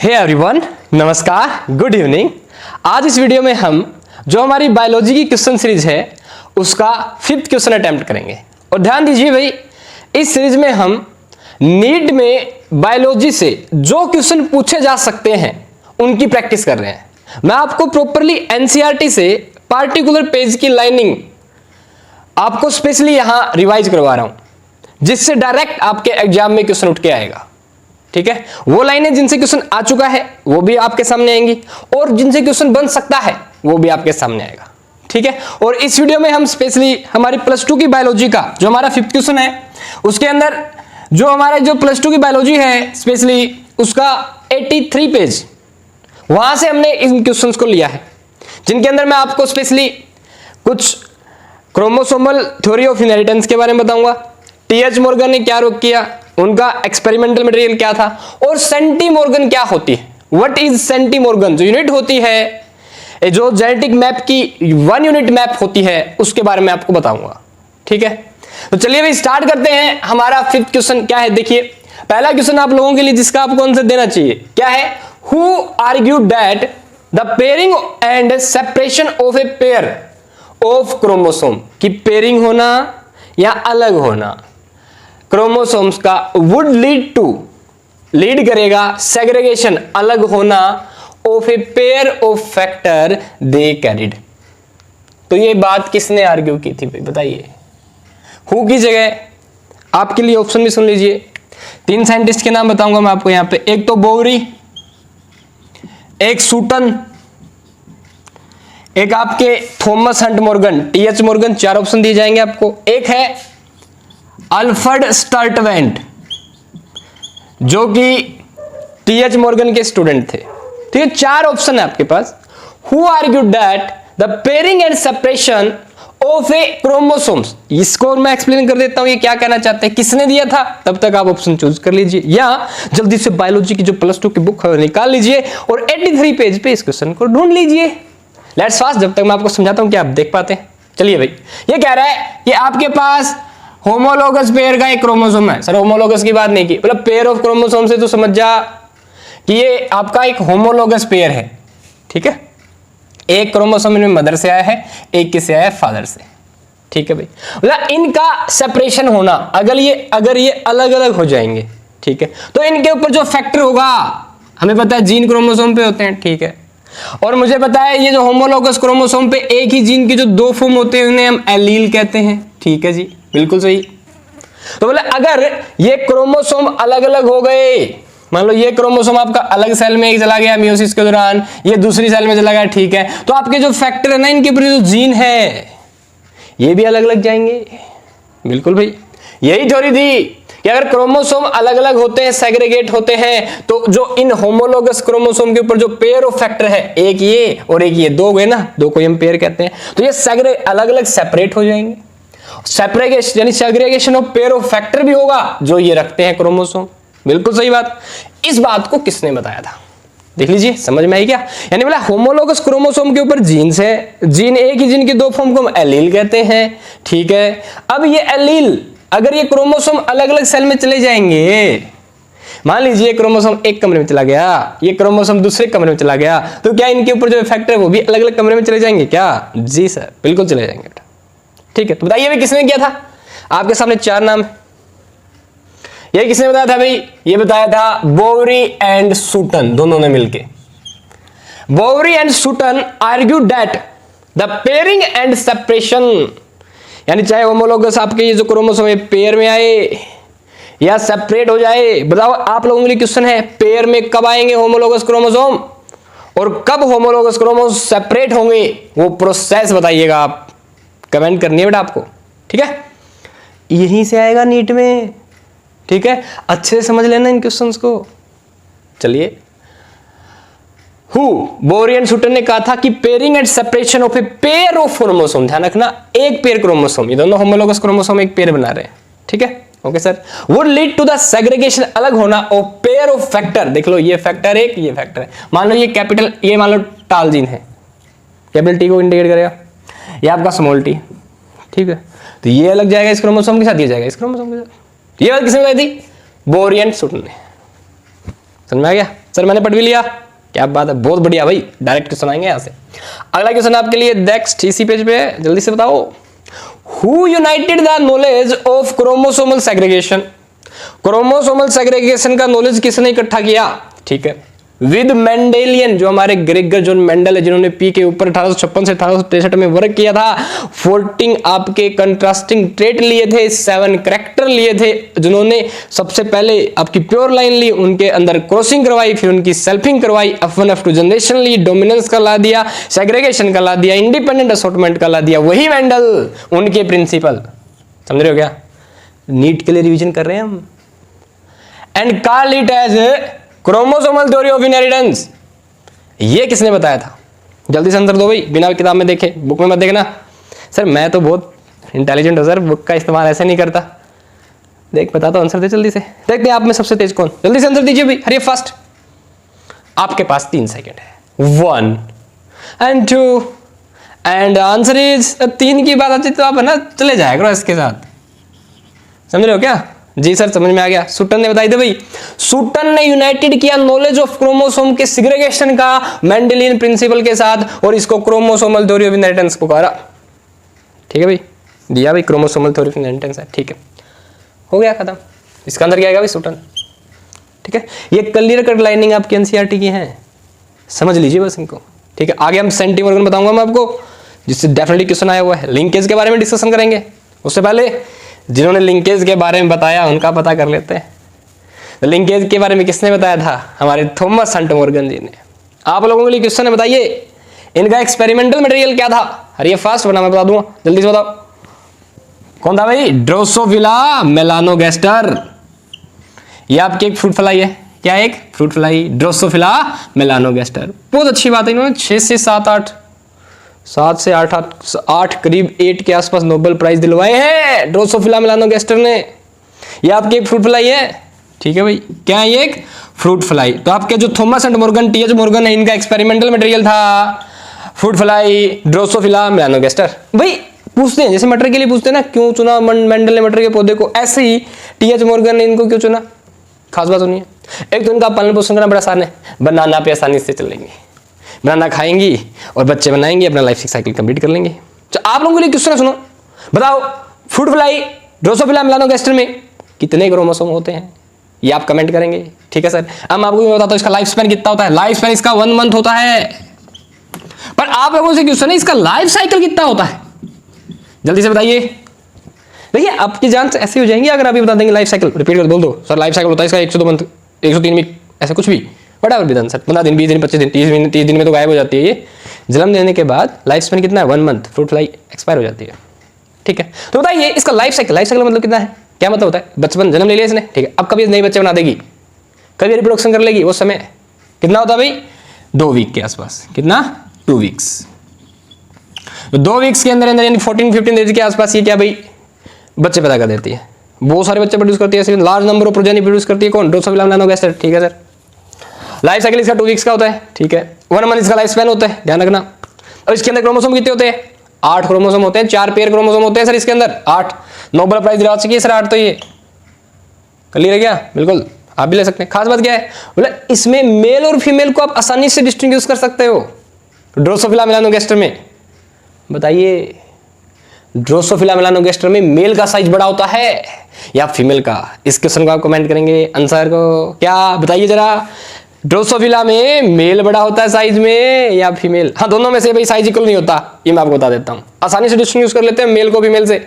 Hey everyone, नमस्कार, good evening. आज इस वीडियो में हम जो हमारी बायोलॉजी की क्वेश्चन सीरीज है उसका 5th क्वेश्चन अटेम्प्ट करेंगे। और ध्यान दीजिए भाई, इस सीरीज में हम नीट में बायोलॉजी से जो क्वेश्चन पूछे जा सकते हैं उनकी प्रैक्टिस कर रहे हैं। मैं आपको प्रॉपरली एनसीईआरटी से पार्टिकुलर पेज की लाइनिंग आपको स्पेशली यहां रिवाइज करवा रहा हूं, जिससे डायरेक्ट आपके एग्जाम में क्वेश्चन उठ के आएगा। ठीक है, वो लाइनें जिनसे क्वेश्चन आ चुका है वो भी आपके सामने आएंगी और जिनसे क्वेश्चन बन सकता है वो भी आपके सामने आएगा। ठीक है, और इस वीडियो में हम स्पेशली हमारी +2 की बायोलॉजी का जो हमारा 5th क्वेश्चन है उसके अंदर जो हमारे जो +2 की बायोलॉजी है स्पेशली उसका 83 पेज वहां से हमने इन क्वेश्चंस को लिया है, जिनके अंदर मैं आपको स्पेशली कुछ क्रोमोसोमल थ्योरी ऑफ इनहेरिटेंस के बारे में बताऊंगा, टीएच मॉर्गन ने क्या रोक किया, उनका एक्सपेरिमेंटल मटेरियल क्या था, और सेंटीमॉर्गन क्या होती है, व्हाट इज सेंटीमॉर्गन, जो यूनिट होती है, जो जेनेटिक मैप की 1 यूनिट मैप होती है उसके बारे में आपको बताऊंगा। ठीक है, तो चलिए भाई स्टार्ट करते हैं। हमारा 5th क्वेश्चन क्या है, देखिए पहला क्वेश्चन आप लोगों के लिए जिसका आपको आंसर देना चाहिए क्या है, who argued that the pairing and separation of a pair of chromosome, की पेयरिंग होना या अलग होना क्रोमोसोम्स का वुड लीड करेगा सेग्रीगेशन, अलग होना of a pair of factor they carried. तो ये बात किसने आर्ग्यू की थी भाई बताइए। हु की जगह आपके लिए ऑप्शन भी सुन लीजिए, 3 साइंटिस्ट के नाम बताऊंगा मैं आपको यहां पे, एक तो बोवरी, एक सूटन, एक आपके Thomas Hunt Morgan, T H Morgan, 4 option दिए जाएंगे आपको। एक है अल्फ्रेड स्टर्टवेंट जो कि टीएच मॉर्गन के स्टूडेंट थे। ठीक है, 4 ऑप्शन है आपके पास। Who argued that the pairing and separation of a chromosomes, इसको मैं एक्सप्लेन कर देता हूं ये क्या कहना चाहते हैं, किसने दिया था, तब तक आप ऑप्शन चूज कर लीजिए या जल्दी से बायोलॉजी की जो +2 की बुक है निकाल लीजिए और 83 पेज पे इस क्वेश्चन को ढूंढ लीजिए। लेट्स फास्ट, जब तक मैं आपको समझाता हूं कि आप देख पाते हैं। चलिए भाई, ये कह रहा है कि आपके पास होमोलोगस पेयर का एक क्रोमोसोम है। सर होमोलोगस की बात नहीं की, मतलब पेयर ऑफ क्रोमोसोम से तो समझ जा कि ये आपका एक होमोलोगस पेयर है। ठीक है, एक क्रोमोसोम इनमें मदर से आया है, एक किससे आया है, फादर से। ठीक है भाई, मतलब इनका सेपरेशन होना, अगर ये अलग अलग हो जाएंगे, ठीक है, तो इनके ऊपर जो फैक्टर होगा, हमें पता है जीन क्रोमोसोम पे होते हैं। ठीक है, और मुझे पता है ये जो होमोलोगस क्रोमोसोम पे एक ही जीन के जो 2 फॉर्म होते हैं उन्हें हम एलील कहते हैं। ठीक है जी, बिल्कुल सही। तो बोले अगर ये क्रोमोसोम अलग अलग हो गए, मान लो ये क्रोमोसोम आपका अलग सेल में चला गया मियोसिस के दौरान, ये दूसरी सेल में चला गया, ठीक है, तो आपके जो फैक्टर है ना, इनके ऊपर जो जीन है ये भी अलग अलग जाएंगे। बिल्कुल भाई, यही थ्योरी थी कि अगर क्रोमोसोम अलग अलग होते हैं, सेग्रीगेट होते हैं, तो जो इन होमोलोगस क्रोमोसोम के ऊपर जो पेयर ऑफ फैक्टर है, एक ये और एक ये, 2 गए ना, 2 को हम पेयर कहते हैं, तो ये अलग अलग सेपरेट हो जाएंगे। सेपरेगेशन यानी segregation of pair of factor भी होगा जो ये रखते हैं क्रोमोसोम। बिल्कुल सही बात। इस बात को किसने बताया था, देख लीजिए, समझ में आई क्या। यानी बोला होमोलोगस क्रोमोसोम के ऊपर जीन्स है, जीन एक ही जीन के 2 फॉर्म को हम एलील कहते हैं। ठीक है, अब ये एलील अगर ये क्रोमोसोम अलग अलग सेल में चले जाएंगे, मान लीजिए क्रोमोसोम एक कमरे में चला गया, ये क्रोमोसोम दूसरे कमरे में चला गया, तो क्या इनके ऊपर जो फैक्टर है वो भी अलग अलग कमरे में चले जाएंगे क्या? जी सर, बिल्कुल चले जाएंगे बेटा। ठीक है, तो बताइए भाई किसने किया था, आपके सामने 4 नाम है, ये किसने बताया था भाई, ये बताया था बोवरी एंड सूटन, दोनों ने मिलके। Boveri and Sutton argued that the pairing and separation, यानी चाहे होमोलोगस आपके ये जो क्रोमोसोम है पेयर में आए या सेपरेट हो जाए, बताओ आप लोगों के लिए क्वेश्चन है, पेयर में कब आएंगे होमोलोगस क्रोमोसोम और कब होमोलोगस क्रोमोसोम सेपरेट होंगे, वो प्रोसेस बताइएगा, आप कमेंट करनी है बेटा आपको। ठीक है, यहीं से आएगा नीट में। ठीक है, अच्छे से समझ लेना इन क्वेश्चंस को। चलिए, बोवरी एंड सूटन ने कहा था कि pairing and separation of a pair of chromosome, ध्यान रखना एक पेयर क्रोमोसोम, ये दोनों होमोलोगस क्रोमोसोम एक पेयर बना रहे हैं। ठीक है, okay sir, would lead to the segregation, अलग होना ऑफ पेयर ऑफ फैक्टर। देख लो, ये फैक्टर एक, ये फैक्टर है, मान लो ये कैपिटल, ये मान लो टाल जीन है, कैपिटल टी को इंडिकेट करेगा, ये आपका स्मॉल टी। ठीक है, तो ये अलग जाएगा इस क्रोमोसोम के साथ, ये जाएगा इस क्रोमोसोम के साथ। ये बात किसने बताई थी, बोवरी एंड सूटन ने। समझ में आ गया। सर मैंने पढ़ भी लिया, क्या बात है, बहुत बढ़िया भाई, डायरेक्ट क्वेश्चन आएंगे यहाँ से। अगला क्वेश्चन आपके लिए नेक्स्ट इसी पेज पे है, जल्दी से बताओ। Who United the knowledge of chromosomal segregation? Chromosomal segregation का नॉलेज किसने इकट्ठा किया? ठीक है, विद मेंडेलियन, जो हमारे ग्रेगर जॉन मेंडल है, जिन्होंने पी के ऊपर 1856 से 1863 में वर्क किया था। 14 आपके कंट्रास्टिंग ट्रेट लिए थे, 7 करैक्टर लिए थे, जिन्होंने सबसे पहले आपकी प्योर लाइन ली, उनके अंदर क्रॉसिंग करवाई, फिर उनकी सेल्फिंग करवाई, F1 F2 जनरेशन ली, डोमिनेंस का ला दिया, सेग्रीगेशन का ला दिया, इंडिपेंडेंट असॉर्टमेंट का ला दिया, वही मेंडल, उनके प्रिंसिपल। समझ रहे हो क्या? नीट के लिए रिवीजन कर रहे हैं हम। And call it as chromosomal theory of inheritance. ये किसने बताया था? जल्दी से आंसर दो भाई, बिना किताब में देखे, बुक में मत देखना। सर मैं तो बहुत इंटेलिजेंट हूं सर, बुक का इस्तेमाल ऐसे नहीं करता। देख बता दो, आंसर दे जल्दी से। देखते हैं आप में सबसे तेज कौन, जल्दी से आंसर दीजिए भाई, हरिए फास्ट। आपके पास 3 सेकेंड है। 1 and 2 एंड आंसर इज 3 की बात आती तो आप है ना चले जाया करो इसके साथ। समझ रहे हो क्या? जी सर समझ में आ गया। सुटन ने बताई दे भाई, सुटन ने यूनाइटेड किया नॉलेज ऑफ क्रोमोसोम के सिग्रेगेशन का मेंडेलियन प्रिंसिपल के साथ, और इसको क्रोमोसोमल थ्योरी ऑफ इनहेरिटेंस पुकारा। ठीक है भाई, दिया भाई, क्रोमोसोमल थ्योरी ऑफ इनहेरिटेंस है। ठीक है, हो गया खत्म। इसका अंदर क्या आएगा भाई? सुटन। ठीक है, ये क्लियर कट लाइनिंग आपकी एनसीईआरटी की है, समझ लीजिए बस इनको। ठीक है, आगे हम सेंटीमॉर्गन बताऊंगा मैं आपको, जिससे डेफिनेटली क्वेश्चन आया हुआ है। लिंकेज के बारे में डिस्कशन करेंगे, उससे पहले जिन्होंने लिंकेज के बारे में बताया उनका पता कर लेते हैं। तो लिंकेज के बारे में किसने बताया था? हमारे थॉमस हंट मॉर्गन जी ने। आप लोगों के लिए क्वेश्चन है, बताइए इनका एक्सपेरिमेंटल मटेरियल क्या था? अरे ये फास्ट बना, मैं बता दूंगा, जल्दी से बताओ। कौन था भाई? ड्रोसोफिला मेलानोगैस्टर। ये आपकी एक फ्रूट फ्लाई है। क्या एक फ्रूट फ्लाई? ड्रोसोफिला मेलानोगैस्टर। बहुत अच्छी बात है, इन्होंने 6 से 7 से 8 करीब 8 के आसपास नोबेल प्राइज दिलवाए हैं ड्रोसोफिला मेलानोगैस्टर ने। ये आपकी एक फ्रूट फ्लाई है। ठीक है भाई, क्या है ये? एक फ्रूट फ्लाई। तो आपके जो Thomas and Morgan, T H Morgan है, इनका एक्सपेरिमेंटल मटेरियल था फ्रूट फ्लाई, ड्रोसोफिला मेलानोगैस्टर। भाई पूछते हैं, जैसे मटर के लिए पूछते हैं ना, क्यों चुना मेंडल ने मटर के पौधे को, ऐसे ही टीएच मॉर्गन ने इनको क्यों चुना? खास बात सुनिए। एक तो इनका पालन पोषण करना बड़ा आसान है, बनाना पे आसानी से चलेंगे, बनाना खाएंगी और बच्चे बनाएंगे, अपना लाइफ साइकिल कंप्लीट कर लेंगे। तो आप लोगों के लिए क्वेश्चन सुनो, बताओ फ्रूट फ्लाई ड्रोसोफिला मेलानोगैस्टर में कितने क्रोमोसोम होते हैं? ये आप कमेंट करेंगे। ठीक है सर, अब मैं आपको बताता हूं इसका लाइफ स्पैन कितना होता है। लाइफ स्पैन इसका 1 मंथ होता है। पर आप लोगों से क्वेश्चन है, इसका लाइफ साइकिल कितना होता है? जल्दी से बताइए। देखिए आपकी जान ऐसी हो जाएंगी अगर आप ये बता देंगे लाइफ साइकिल, रिपीट कर बोल दो सर लाइफ साइकिल होता है इसका 102 मंथ, 103 वीक, ऐसा कुछ भी, वटएवर भी सर, 15 दिन, 20 दिन, 25 दिन, 30 दिन में तो गायब हो जाती है ये। जन्म देने के बाद लाइफ स्पैन कितना है? 1 मंथ। फ्रूट फ्लाई एक्सपायर हो जाती है। ठीक है, तो बताइए इसका लाइफ साइकिल मतलब कितना है? क्या मतलब होता है? बचपन, जन्म ले लिया इसने, ठीक है, अब कभी नए बच्चे बना देगी, कभी रिप्रोडक्शन कर लेगी, वो समय कितना होता है भाई? 2 वीक के आसपास। कितना? 2 वीक्स। तो 2 वीक्स के अंदर अंदर यानी 14-15 डेज के आसपास ये क्या भाई बच्चे पैदा कर देती है। बहुत सारे बच्चे प्रोड्यूस करती है, large number of progeny produce करती है। कौन? ड्रोसोफिला मेलानोगैस्टर। ठीक है सर, लाइफ साइकिल इसका 2 वीक्स का होता है। ठीक है, 1 मंथ इसका लाइफ स्पैन होता है, ध्यान रखना। और इसके अंदर क्रोमोसोम कितने होते हैं? 8 क्रोमोसोम होते हैं, 4 पेयर क्रोमोसोम होते हैं सर इसके अंदर, 8। नोबेल प्राइज दिला चुकी है सर 8, तो ये क्लियर है क्या? बिल्कुल, आप भी ले सकते हैं। खास बात क्या है बोले, इसमें मेल और फीमेल को आप आसानी से डिस्टिंग्विश कर सकते हो ड्रोसोफिला मेलानोगैस्टर में। बताइए ड्रोसोफिला मेलानोगैस्टर में मेल का साइज बड़ा होता है या फीमेल का? इस क्वेश्चन को आप कमेंट करेंगे आंसर को। क्या बताइए जरा, ड्रोसोफिला में मेल बड़ा होता है साइज में या फीमेल? हाँ, दोनों में से भाई साइज इक्वल नहीं होता, ये मैं आपको बता देता हूँ। आसानी से डिस्टिंग्विश कर लेते हैं मेल को फीमेल से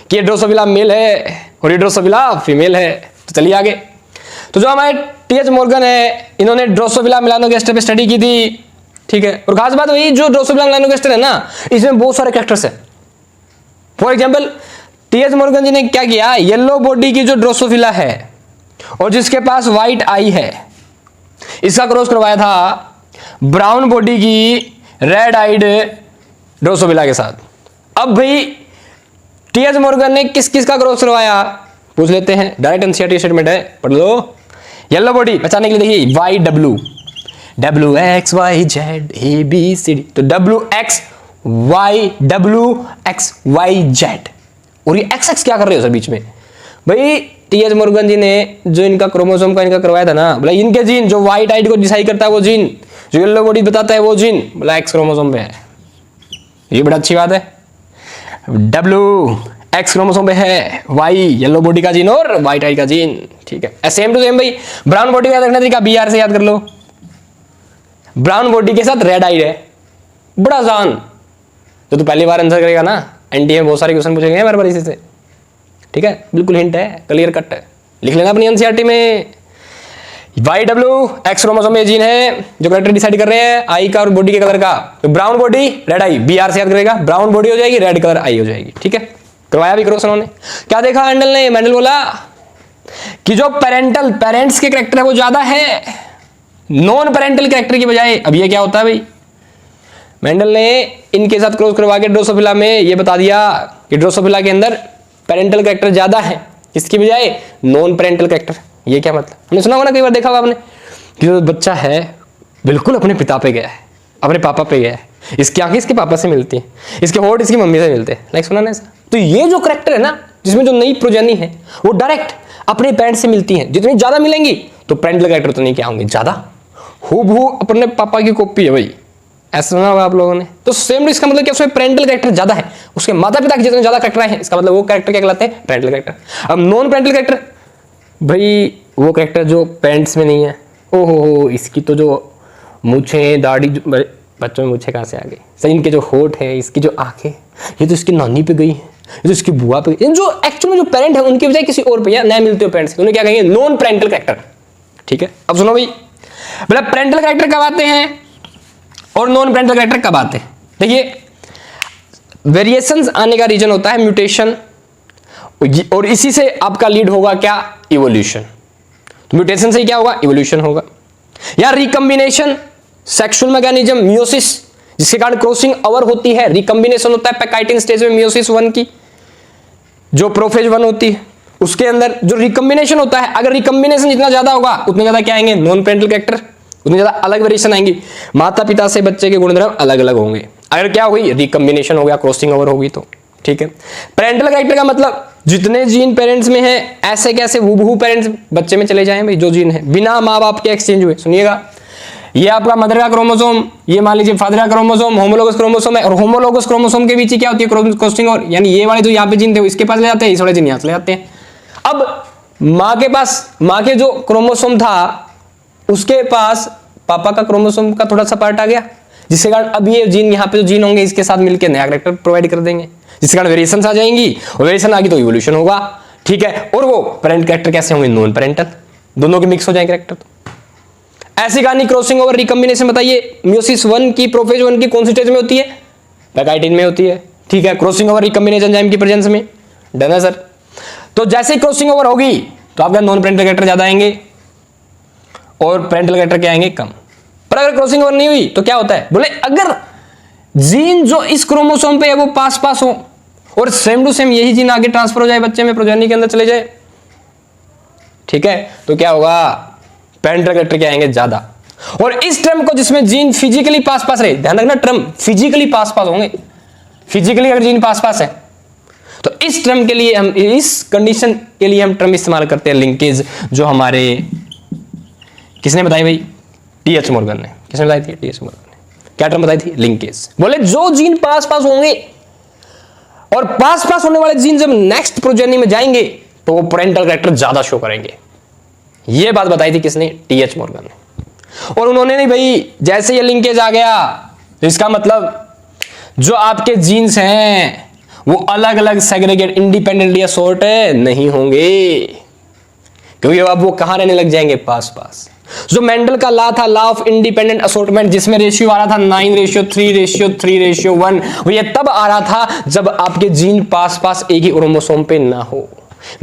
कि ये ड्रोसोफिला मेल है और ये ड्रोसोफिला फीमेल है। तो चलिए आगे। तो जो हमारे टीएच मॉर्गन है, इन्होंने ड्रोसोफिला मेलानोगैस्टर पे स्टडी की थी। ठीक है, और खास बात वही जो ड्रोसोफिला मेलानोगैस्टर है ना, इसमें बहुत सारे कैरेक्टर्स है। फॉर एग्जाम्पल टीएच मॉर्गन जी ने क्या किया, येलो बॉडी की जो ड्रोसोफिला है और जिसके पास व्हाइट आई है, इसका क्रॉस करवाया था ब्राउन बॉडी की रेड आइड ड्रोसोफिला के साथ। अब भाई टीएच मॉर्गन ने किस किस का क्रॉस करवाया पूछ लेते हैं, डायरेक्ट एनसीईआरटी स्टेटमेंट है, पढ़ लो। येलो बॉडी पहचानने के लिए देखिए वाई डब्ल्यू, WXYZABCD, तो WXYWXYZ। और ये XX क्या कर रहे हो सर बीच में? भाई टीएच मॉर्गन जी ने जो इनका क्रोमोसोम का इनका करवाया था ना, बोला इनके जीन जो व्हाइट हाइट को डिसाइड करता है वो जीन, जो येलो बॉडी बताता है वो जीन, बोला एक्स क्रोमोसोम पे है। ये बड़ा अच्छी बात है। डब्ल्यू एक्स क्रोमोसोम पे है, वाई येलो बॉडी का जीन और व्हाइट हाइट का जीन। ठीक है, सेम टू सेम भाई ब्राउन बॉडी का याद रखना तरीका बीआर से याद कर लो। ब्राउन बॉडी के साथ रेड आइड है, बड़ा आसान। तो तू पहली बार आंसर करेगा ना, एनडीए में बहुत सारे क्वेश्चन पूछेंगे बार बार इसी से। ठीक है, बिल्कुल हिंट है, क्लियर कट है, लिख लेना अपनी एनसीईआरटी में। वाई डब्ल्यू एक्स क्रोमोसोम में जीन है जो करेक्टर डिसाइड कर रहे हैं आई का और बॉडी के कलर का। तो ब्राउन बॉडी रेड आई, बीआर से याद करेगा, ब्राउन बॉडी हो जाएगी, रेड कलर आई हो जाएगी। ठीक है, करवाया भी क्वेश्चन उन्होंने। क्या देखा मेंडल ने? मेंडल बोला कि जो पेरेंटल पेरेंट्स के करेक्टर है वो ज्यादा है नॉन पेरेंटल करेक्टर की बजाय। अब ये क्या होता है भाई? मेंडल ने इनके साथ क्रॉस करवा के ड्रोसोफिला में ये बता दिया कि ड्रोसोफिला के अंदर पेरेंटल करेक्टर ज्यादा है इसकी बजाय नॉन पेरेंटल करेक्टर। ये क्या मतलब? हमने सुना होगा ना, कई बार देखा होगा आपने कि जो बच्चा है बिल्कुल अपने पिता पे गया है, अपने पापा पे गया है, इसकी आंखें इसके पापा से मिलती हैं, इसके होठ इसकी मम्मी से मिलते हैं। लाइक सुना ना ऐसा? तो ये जो करेक्टर है ना, जिसमें जो नई प्रोजेनी है वो डायरेक्ट अपने पेरेंट्स से मिलती हैं। जितनी ज्यादा मिलेंगी तो पेरेंटल करेक्टर तो नहीं क्या होंगे, ज्यादा हूबहू अपने पापा की कॉपी है भाई। ऐसा सुना होगा आप लोगों ने। तो सेम इसका मतलब क्या, उसमें पेरेंटल कैरेक्टर ज्यादा है, उसके माता पिता के जितने ज्यादा कैरेक्टर हैं, इसका मतलब वो कैरेक्टर क्या कहलाते हैं? Parental character. अब नॉन पेरेंटल कैरेक्टर भाई वो कैरेक्टर जो पेरेंट्स में नहीं है। ओहो, इसकी तो जो मूछें दाढ़ी, बच्चों में मूछें कहाँ से आ गई? सही, इनके जो होठ है, इसकी जो आंखें, ये तो इसकी नानी पे गई है, ये तो इसकी बुआ पे गई। जो एक्चुअल में जो पेरेंट है उनके बजाय किसी और पे या नए मिलते हो पेरेंट्स से, उन्हें क्या कहेंगे? Non parental character. ठीक है, अब सुनो भाई, मतलब पेरेंटल कैरेक्टर कब आते हैं और नॉन पेरेंटल कैरेक्टर कब आते हैं? देखिए, वेरिएशंस आने का रीजन होता है म्यूटेशन, और इसी से आपका लीड होगा क्या? इवोल्यूशन। तो म्यूटेशन से ही क्या होगा? इवोल्यूशन होगा। या रिकम्बिनेशन, सेक्सुअल मैकेनिज्म, मियोसिस, जिसके कारण क्रॉसिंग ओवर होती है, रिकम्बिनेशन होता है पैकाइटिन स्टेज में मियोसिस 1 की, जो प्रोफेज 1 होती है उसके अंदर जो रिकम्बिनेशन होता है। अगर रिकम्बिनेशन जितना ज्यादा होगा उतने ज्यादा क्या आएंगे? नॉन पेरेंटल कैरेक्टर, उतनी ज्यादा अलग वेरिएशन आएंगी, माता पिता से बच्चे के गुणधर्म अलग अलग होंगे। अगर क्या हुई? रिकम्बिनेशन हो गया, क्रॉसिंग ओवर होगी तो। ठीक है, पेरेंटल कैरेक्टर का मतलब जितने जीन पेरेंट्स में है ऐसे कैसे हूबहू पेरेंट्स बच्चे में चले जाएं भाई, जो जीन है बिना माँ बाप के एक्सचेंज हुए। सुनिएगा, ये आपका मदर का क्रोमोसोम, ये मान लीजिए फादर का क्रोमोसोम, होमोलोगस क्रोमोसोम है, और होमोलोगस क्रोमोसोम के बीच ही क्या होती है? क्रॉसिंग ओवर, यानी ये वाले जो यहाँ पे जीन थे इसके पास ले जाते हैं, इस वाले जीन यहाँ से ले जाते हैं। अब माँ के पास, माँ के जो क्रोमोसोम था उसके पास पापा का क्रोमोसोम का थोड़ा सा पार्ट आ गया, जिसके कारण अब ये जीन यहाँ पे जो जीन होंगे इसके साथ मिलकर नया कैरेक्टर प्रोवाइड कर देंगे, जिसके कारण वेरिएशन आ जाएंगी, और वेरिएशन आ गई तो इवोल्यूशन होगा। ठीक है, और वो पेरेंट कैरेक्टर कैसे होंगे? नॉन पेरेंटल, दोनों के मिक्स हो जाएंगे कैरेक्टर। तो ऐसी कहानी क्रॉसिंग ओवर रिकम्बिनेशन। बताइए, मियोसिस 1 की, प्रोफेज 1 की कौन सी स्टेज में होती है? पैकाइटिन में होती है। ठीक है, क्रॉसिंग ओवर रिकम्बिनेशन एंजाइम की प्रेजेंस में। डन है सर? तो जैसे ही क्रॉसिंग ओवर होगी तो आपका नॉन पेरेंटल कैरेक्टर ज्यादा आएंगे और पेरेंटल कैरेक्टर क्या आएंगे? कम। पर अगर क्रॉसिंग ओवर नहीं हुई तो क्या होता है? बोले अगर जीन जो इस क्रोमोसोम पे है वो पास पास हो और सेम टू सेम यही जीन आगे ट्रांसफर हो जाए, बच्चे में प्रोजेनी के अंदर चले जाए, ठीक है, तो क्या होगा? पेरेंटल कैरेक्टर क्या आएंगे? ज्यादा। और इस टर्म को जिसमें जीन फिजिकली पास पास रहे, ध्यान रखना, टर्म फिजिकली पास पास होंगे। फिजिकली अगर जीन पास पास है तो इस टर्म के लिए हम, इस कंडीशन के लिए हम टर्म इस्तेमाल करते हैं लिंकेज, जो हमारे किसने बताई भाई? टीएच मॉर्गन ने। किसने बताई थी? टीएच मॉर्गन ने। क्या टर्म बताई थी? लिंकेज। बोले जो जीन पास पास होंगे और पास पास होने वाले जीन जब नेक्स्ट प्रोजेनी में जाएंगे तो वो पेरेंटल कैरेक्टर ज्यादा शो करेंगे। ये बात बताई थी किसने? टीएच मॉर्गन ने। और उन्होंने नहीं भाई, जैसे ये लिंकेज आ गया तो इसका मतलब जो आपके जीन्स हैं वो अलग अलग सेग्रीगेट इंडिपेंडेंटली असॉर्ट नहीं होंगे, क्योंकि अब वो कहां रहने लग जाएंगे? पास पास। जो मेंडल का लॉ था, लॉ ऑफ इंडिपेंडेंट असॉर्टमेंट, जिसमें रेशियो आ रहा था 9:3:3:1, वो ये तब आ रहा था जब आपके जीन पास पास एक ही क्रोमोसोम पे ना हो।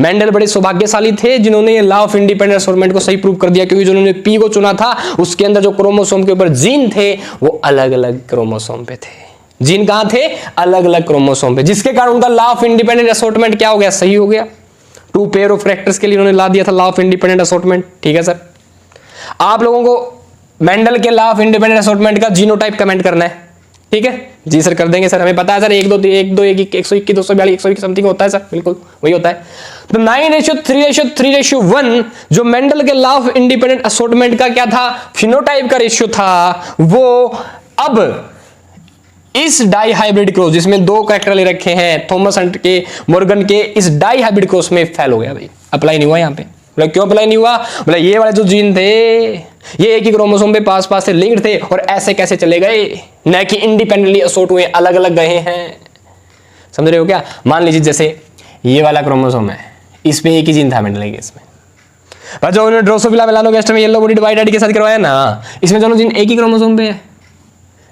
मेंडल बड़े सौभाग्यशाली थे जिन्होंने ये लॉ ऑफ इंडिपेंडेंट असॉर्टमेंट को सही प्रूव कर दिया, क्योंकि जिन्होंने पी को चुना था उसके अंदर जो क्रोमोसोम के ऊपर जीन थे वो अलग अलग क्रोमोसोम पे थे। जीन कहां थे? अलग अलग क्रोमोसोम पे, जिसके कारण उनका लॉ ऑफ इंडिपेंडेंट असॉर्टमेंट क्या हो गया? सही हो गया। 2 पेयर ऑफ कैरेक्टर्स के लिए उन्होंने ला दिया था लॉ ऑफ इंडिपेंडेंट असॉर्टमेंट। ठीक है सर, आप लोगों को मेंडल के लॉ ऑफ इंडिपेंडेंट असॉर्टमेंट का जीनोटाइप कमेंट करना है, ठीक है? जी सर कर देंगे सर, हमें पता है सर, 1 2 1 2 1 121 242 121 समथिंग होता है सर, बिल्कुल वही होता है। तो 9:3:3:1 जो मेंडल के लॉ ऑफ इंडिपेंडेंट असॉर्टमेंट का क्या था, फिनोटाइप का रेशियो था, वो अब इस डाई हाइब्रिड क्रॉस जिसमें दो कैरेक्टर ले रखे हैं थॉमस एंड के मॉर्गन के, इस डाई हाइब्रिड क्रॉस में फेल हो गया भाई, अप्लाई नहीं हुआ यहाँ पे। मतलब क्यों अप्लाई नहीं हुआ, मतलब ये वाले जो जीन थे ये एक ही क्रोमोसोम पे पास पास से लिंक्ड थे और ऐसे कैसे चले गए, न कि इंडिपेंडेंटली असॉर्ट हुए, अलग अलग गए हैं। समझ रहे हो क्या? मान लीजिए जैसे ये वाला क्रोमोसोम है, इसमें एक ही जीन था मेंडल के, इसमें पर जो उन्होंने ड्रोसोफिला मेलानोगास्टर में येलो बॉडीड व्हाइट आइड के साथ करवाया ना, इसमें दोनों जीन एक ही क्रोमोसोम पे है।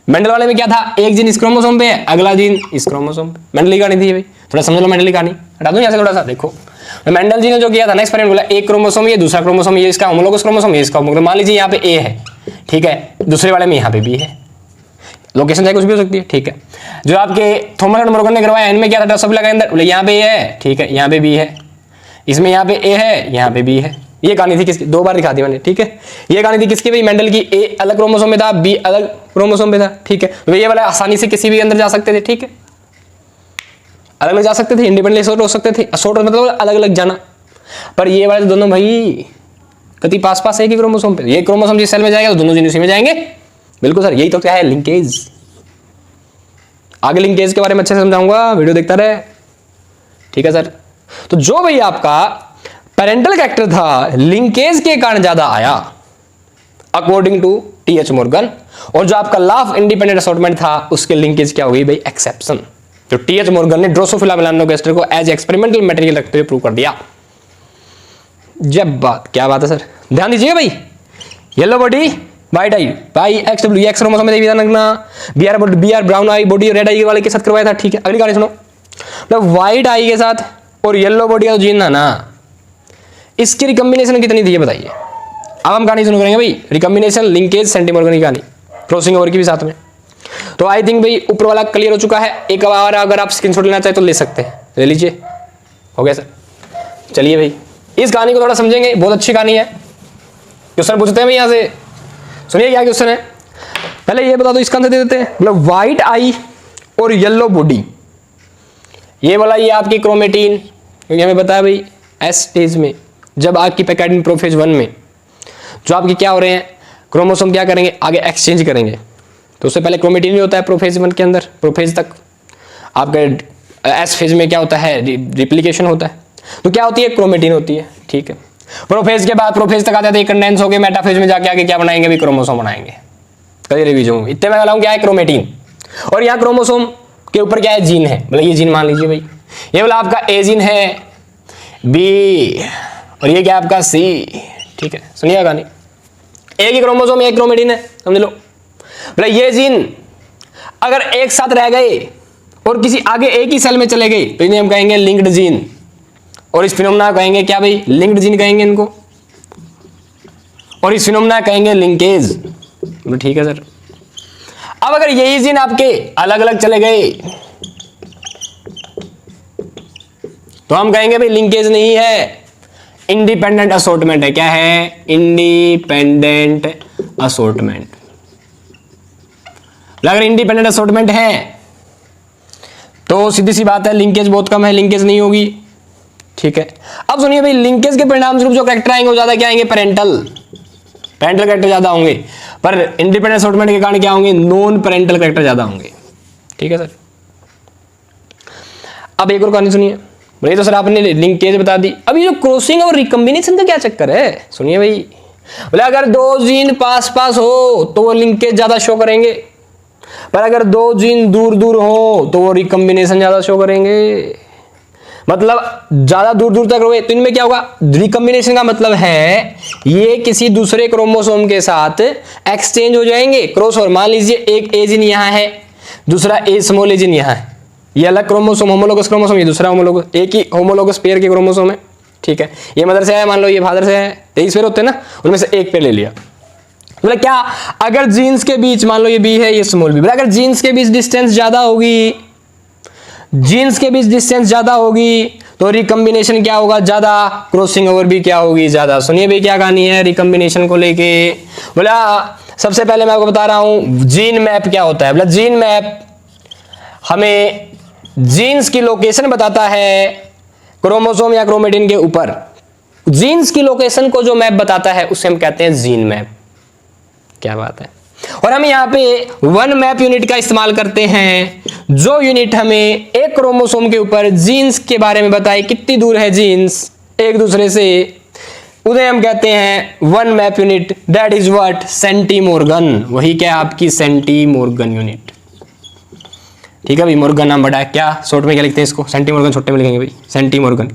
मेंडल वाले में क्या था, एक जीन इस क्रोमोसोम पे है, अगला जीन इस क्रोमोसोम पे। मेंडल की कहानी थी भाई, थोड़ा समझ लो मेंडल की कहानी। हटा दूं यहाँ से थोड़ा सा, देखो मेंडल जी ने जो किया था ना एक्सपेरिमेंट, बोला एक क्रोमोसोम ये, दूसरा क्रोमोसोम ये, इसका होमोलोगस क्रोमोसोम ये, इसका होमोलोगस। मान लीजिए यहाँ पे ए है, ठीक है, दूसरे वाले में यहाँ पे बी है, लोकेशन चाहे कुछ भी हो सकती है, ठीक है। जो आपके थॉमस एंड मॉर्गन ने करवाया इनमें क्या था, ड्रोसोफिला के अंदर बोले यहाँ पे ए है, ठीक है, यहाँ पे बी है, इसमें यहाँ पे ए है, यहाँ पे बी है। ये कहानी थी किसकी, दो बार दिखा दी मैंने, ठीक है। ये कहानी थी किसकी भाई, मेंडल की। ए अलग क्रोमोसोम में था, बी अलग क्रोमोसोम में था, ठीक है। तो ये वाला आसानी से किसी भी अंदर जा सकते थे, ठीक है, अलग अलग जा सकते थे, इंडिपेंडेंटली असॉर्ट हो सकते थे। असॉर्ट मतलब अलग अलग जाना, पर ये वाले दोनों भाई कति पास पास है कि क्रोमोसोम पे, ये क्रोमोसोम जिस सेल में जाएगा तो दोनों जीन उसी में जाएंगे। बिल्कुल सर, यही तो क्या है लिंकेज। आगे लिंकेज के बारे में अच्छे से समझाऊंगा, वीडियो देखता रहे, ठीक है सर। तो जो भाई आपका पेरेंटल कैरेक्टर था, लिंकेज के कारण ज्यादा आया अकॉर्डिंग टू टीएच मॉर्गन, और जो आपका लॉ ऑफ इंडिपेंडेंट असॉर्टमेंट था उसके लिंकेज क्या हो गई भाई, एक्सेप्शन। तो टीएच मॉर्गन ने ड्रोसोफिला मेलानोगास्टर को एज एक्सपेरिमेंटल मटेरियल रखते हुए प्रूव कर दिया। जब बात, क्या बात है सर, ध्यान दीजिए भाई, येलो बॉडी व्हाइट आई भाई, एक्स डब्ल्यू एक्स क्रोमोसोम में ध्यान रखना, B R brown eye body red eye वाले के साथ करवाया था, ठीक है। अगली कहानी सुनो, मतलब व्हाइट आई के साथ और येलो बॉडी का जीन ना, इसकी रिकॉम्बिनेशन कितनी थी ये बताइए। अब हम कहानी सुनो करेंगे भाई, रिकॉम्बिनेशन, लिंकेज, सेंटीमॉर्गन की कहानी, क्रॉसिंग ओवर की भी साथ में। तो आई थिंक भाई ऊपर वाला क्लियर हो चुका है। एक बार अगर आप स्क्रीनशॉट लेना चाहे तो ले सकते हैं, ले लीजिए, हो गया सर। चलिए भाई इस कहानी को थोड़ा समझेंगे, बहुत अच्छी कहानी है। क्वेश्चन पूछते हैं भाई यहाँ से, सुनिए क्या क्वेश्चन है। पहले ये बता दो, इसका आंसर दे देते हैं। मतलब व्हाइट आई और येलो बॉडी, ये वाला ये आपकी क्रोमेटिन, क्योंकि हमें पता है भाई एस स्टेज में जब आपकी पैकेटिन प्रोफेज 1 में जो आपके क्या हो रहे हैं, क्रोमोसोम क्या करेंगे, आगे एक्सचेंज करेंगे। तो उससे पहले क्रोमेटिन भी होता है प्रोफेज 1 के अंदर, प्रोफेज तक आपका एस फेज में क्या होता है, रिप्लिकेशन होता है। तो क्या होती है, क्रोमेटिन होती है, ठीक है। प्रोफेज के बाद प्रोफेज तक आ जाते हैं, कंडेंस हो गए, मेटाफेज में जाके आगे क्या बनाएंगे भी, क्रोमोसोम बनाएंगे। कभी रिवीजन इतने में लगाऊं क्या है, क्रोमेटिन, और यहाँ क्रोमोसोम के ऊपर क्या है, जीन है। मतलब ये जीन मान लीजिए भाई, ये वाला आपका ए जीन है, बी, और ये क्या आपका सी, ठीक है। सुनिए कहानी, एक ही क्रोमोसोम एक क्रोमेटिन है, समझ लो। मतलब ये जीन अगर एक साथ रह गए और किसी आगे एक ही सेल में चले गए तो इन्हें हम कहेंगे लिंक्ड जीन, और इस फिनोमेना कहेंगे क्या भाई, लिंक्ड जीन कहेंगे इनको, और इस फिनोमेना कहेंगे लिंकेज। ठीक है सर। अब अगर यही जीन आपके अलग अलग चले गए तो हम कहेंगे भाई लिंकेज नहीं है, इंडिपेंडेंट असॉर्टमेंट है। क्या है, इंडिपेंडेंट असॉर्टमेंट। अगर इंडिपेंडेंट असॉर्टमेंट है तो सीधी सी बात है लिंकेज बहुत कम है, लिंकेज नहीं होगी, ठीक है। अब सुनिए भाई, लिंकेज के परिणाम स्वरूप जो कैरेक्टर आएंगे वो ज्यादा क्या आएंगे, पेरेंटल कैरेक्टर ज्यादा होंगे, पर इंडिपेंडेंट असॉर्टमेंट के कारण क्या होंगे, नॉन पेरेंटल कैरेक्टर ज्यादा होंगे, ठीक है सर। अब एक और कहानी सुनिए। बोले तो सर आपने लिंकेज बता दी, अब ये जो क्रॉसिंग और रिकॉम्बिनेशन का क्या चक्कर है, सुनिए भाई। बोले अगर दो जीन पास पास हो तो वो लिंकेज ज्यादा शो करेंगे, पर अगर दो जीन दूर दूर हो तो वो रिकॉम्बिनेशन ज्यादा शो करेंगे। मतलब ज्यादा दूर दूर तक रहे तो इनमें क्या होगा, रिकॉम्बिनेशन का मतलब है ये किसी दूसरे क्रोमोसोम के साथ एक्सचेंज हो जाएंगे, क्रॉस ओवर। मान लीजिए एक ए जीन यहाँ है, दूसरा ए स्मॉल ए जीन यहाँ है, ये अलग क्रोमोसोम होमोलोगस क्रोमोसोम, ये दूसरा होमोलोगस, एक ही होमोलोगस पेयर के क्रोमोसोम है, ठीक है। ये मदर से है, मान लो ये फादर से है, 23 पेयर होते हैं ना, उनमें से एक पेयर ले लिया। मतलब क्या, अगर जीन्स के बीच मान लो ये बी है ये स्मॉल बी, अगर जीन्स के बीच डिस्टेंस ज्यादा होगी, जीन्स के बीच डिस्टेंस ज्यादा होगी तो रिकॉम्बिनेशन क्या होगा, ज्यादा, क्रॉसिंग ओवर भी क्या होगी, ज्यादा। सुनिए भाई क्या कहानी है रिकॉम्बिनेशन को लेके। बोला सबसे पहले मैं आपको बता रहा हूं जीन मैप क्या होता है। बोला जीन मैप हमें जीन्स की लोकेशन बताता है क्रोमोसोम या क्रोमेटिन के ऊपर जीन्स की लोकेशन को जो मैप बताता है उसे हम कहते हैं जीन मैप। क्या बात है। और हम यहां पे वन मैप यूनिट का इस्तेमाल करते हैं, जो यूनिट हमें एक क्रोमोसोम के ऊपर जीन्स के बारे में बताए, कितनी दूर है जीन्स एक दूसरे से, उन्हें हम कहते हैं one map unit. That is what, centimorgan. वही क्या आपकी सेंटीमोर्गन यूनिट। ठीक है भाई, मोर्गन नाम बड़ा है, क्या शॉर्ट में क्या लिखते हैं इसको, सेंटीमोर्गन छोटे में लिखेंगे भाई, सेंटीमोर्गन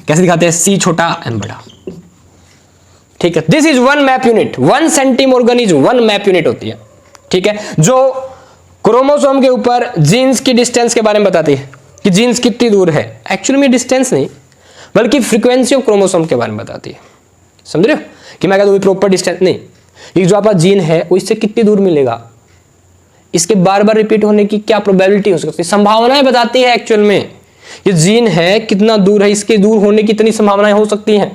कैसे दिखाते हैं, सी छोटा एम बड़ा। ठीक है, this is one map unit. One centimorgan is one map unit होती है। ठीक है, जो क्रोमोसोम के ऊपर जीन्स की डिस्टेंस के बारे में बताती है कि जीन्स कितनी दूर है। एक्चुअली में डिस्टेंस नहीं बल्कि फ्रीक्वेंसी ऑफ क्रोमोसोम के बारे में बताती है। समझ रहे हो कि मैं कहता हूं प्रॉपर डिस्टेंस नहीं, ये जो आपका जीन है वो इससे कितनी दूर मिलेगा, इसके बार बार रिपीट होने की क्या प्रोबेबिलिटी हो सकती है, संभावनाएं बताती है। एक्चुअल में ये जीन है कितना दूर है, इसके दूर होने की इतनी संभावनाएं हो सकती हैं।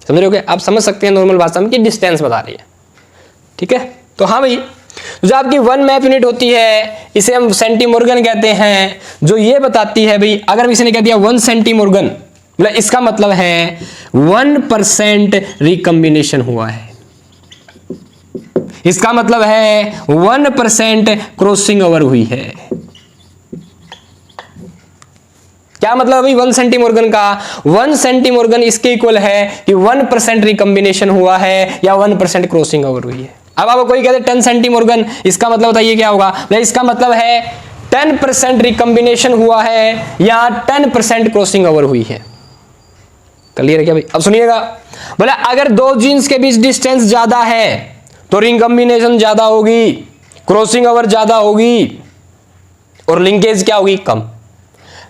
समझ रहे हो, आप समझ सकते हैं नॉर्मल भाषा में कि डिस्टेंस बता रही है। ठीक है, तो हाँ भाई, जो आपकी वन मैप यूनिट होती है इसे हम सेंटीमोर्गन कहते हैं, जो ये बताती है भाई, अगर किसी ने कह दिया 1 सेंटीमोर्गन, मतलब इसका मतलब है 1% रिकम्बिनेशन हुआ है, इसका मतलब है 1% क्रॉसिंग ओवर हुई है। क्या मतलब अभी 1 सेंटीमोर्गन का, 1 सेंटीमोर्गन इसके इक्वल है कि 1% रिकम्बिनेशन हुआ है या 1% क्रॉसिंग ओवर हुई है। अब आपको कोई कहते 10 सेंटीमोर्गन, इसका मतलब बताइए क्या होगा, इसका मतलब है 10% रिकम्बिनेशन हुआ है या 10% क्रॉसिंग ओवर हुई है। क्लियर है क्या भाई। अब सुनिएगा, बोला अगर दो जीन्स के बीच डिस्टेंस ज्यादा है तो रिकम्बिनेशन ज्यादा होगी, क्रॉसिंग ओवर ज्यादा होगी और लिंकेज क्या होगी, कम।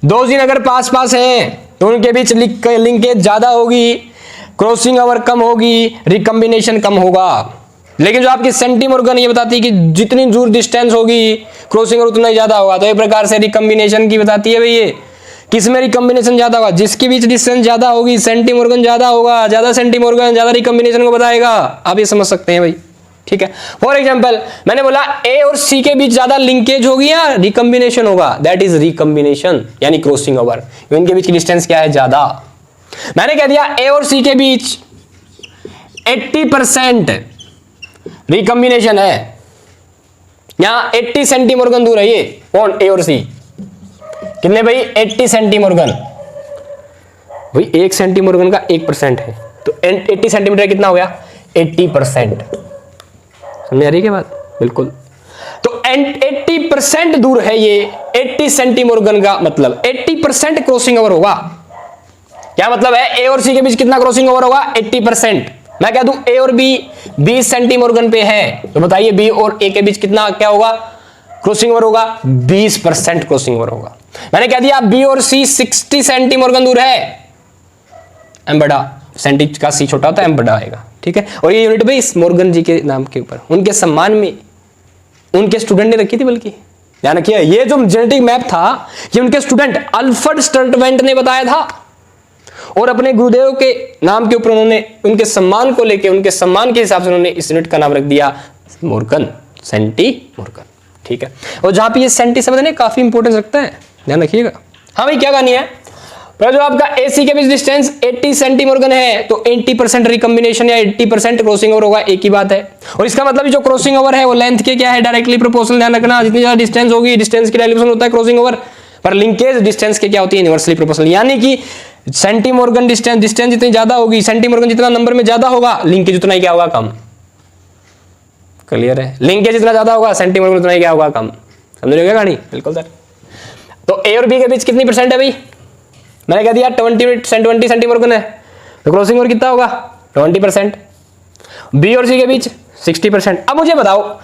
दो जीन अगर पास पास हैं तो उनके बीच लिंकेज ज्यादा होगी, क्रॉसिंग ओवर कम होगी, रिकम्बिनेशन कम होगा। लेकिन जो आपकी सेंटीमोर्गन ये बताती है कि जितनी दूर डिस्टेंस होगी क्रॉसिंग ओवर उतना ही ज्यादा होगा। तो एक प्रकार से रिकम्बिनेशन की बताती है भाई, ये किसमें रिकम्बिनेशन ज्यादा होगा, जिसके बीच डिस्टेंस ज्यादा होगी सेंटीमोर्गन ज्यादा होगा, ज्यादा सेंटीमोर्गन ज्यादा रिकम्बिनेशन को बताएगा। आप ये समझ सकते हैं भाई। ठीक है, फॉर एग्जाम्पल मैंने बोला ए और सी के बीच ज्यादा लिंकेज होगी या रिकम्बिनेशन होगा, दैट इज रिकम्बिनेशन यानी क्रॉसिंग ओवर। इनके बीच की डिस्टेंस क्या है, ज्यादा। मैंने कह दिया ए और सी के बीच 80% रिकम्बिनेशन है, यहां 80 सेंटीमोर्गन दूर है। ये कौन, ए और सी, कितने भाई, 80 सेंटीमोर्गन। भाई 1 सेंटीमोर्गन का 1% है तो 80 सेंटीमीटर कितना हो गया, 80%। समझ आ रही है बात, बिल्कुल। तो 80% दूर है ये, 80 सेंटीमोर्गन का मतलब 80% क्रॉसिंग ओवर होगा। क्या मतलब है, ए और सी के बीच कितना क्रॉसिंग ओवर होगा, 80%। मैं कह दूं ए और बी 20 सेंटीमोर्गन पे है तो बताइए बी और ए के बीच कितना क्या होगा, क्रॉसिंग ओवर होगा, 20% क्रॉसिंग ओवर होगा। मैंने कह दिया बी और सी 60 सेंटीमोर्गन दूर है, एम बड़ा, सेंटी का सी छोटा होता है, एम बड़ा आएगा। ठीक है, और ये यूनिट भाई मोर्गन जी के नाम के ऊपर, उनके सम्मान में उनके स्टूडेंट ने रखी थी। बल्कि ध्यान रखिए, ये जो जेनेटिक मैप था ये उनके स्टूडेंट अल्फ्रेड स्टर्टवेंट ने बताया था और अपने गुरुदेव के नाम के ऊपर उन्होंने उनके सम्मान को लेके, उनके सम्मान के हिसाब से उन्होंने इस यूनिट का नाम रख दिया मोर्गन, सेंटीमोर्गन। ठीक है, और जहां पे ये सेंटी शब्द है काफी इंपॉर्टेंस रखता है, ध्यान रखिएगा। हाँ भाई, क्या कहानी है, पर जो आपका एसी के बीच डिस्टेंस 80 सेंटीमोर्गन है तो 80% रिकम्बिनेशन या 80% क्रॉसिंग ओवर होगा, एक ही बात है। और इसका मतलब जो क्रॉसिंग ओवर है वो लेंथ के क्या है, डायरेक्टली प्रोपोर्शनल। ध्यान रखना, जितनी ज्यादा डिस्टेंस होगी डिस्टेंस की डायरेक्शन होता है क्रॉसिंग ओवर, पर लिंकेज डिस्टेंस के क्या होती है, इनवर्सली प्रोपोर्शनल। यानी कि सेंटीमोर्गन डिस्टेंस जितनी ज्यादा होगी, सेंटीमोर्गन जितना नंबर में ज्यादा होगा, लिंकेज उतना ही क्या होगा, कम। क्लियर है, लिंकेज जितना ज्यादा होगा सेंटीमोर्गन उतना ही क्या होगा, कम। समझ रहे हो कहानी, बिल्कुल सर। तो ए और बी के बीच कितनी परसेंट है भाई, मैंने कह दिया 20 सेंटीमोर्गन है तो क्रॉसिंग ओवर कितना होगा, 20%। बी और सी के बीच 60%। अब मुझे बताओ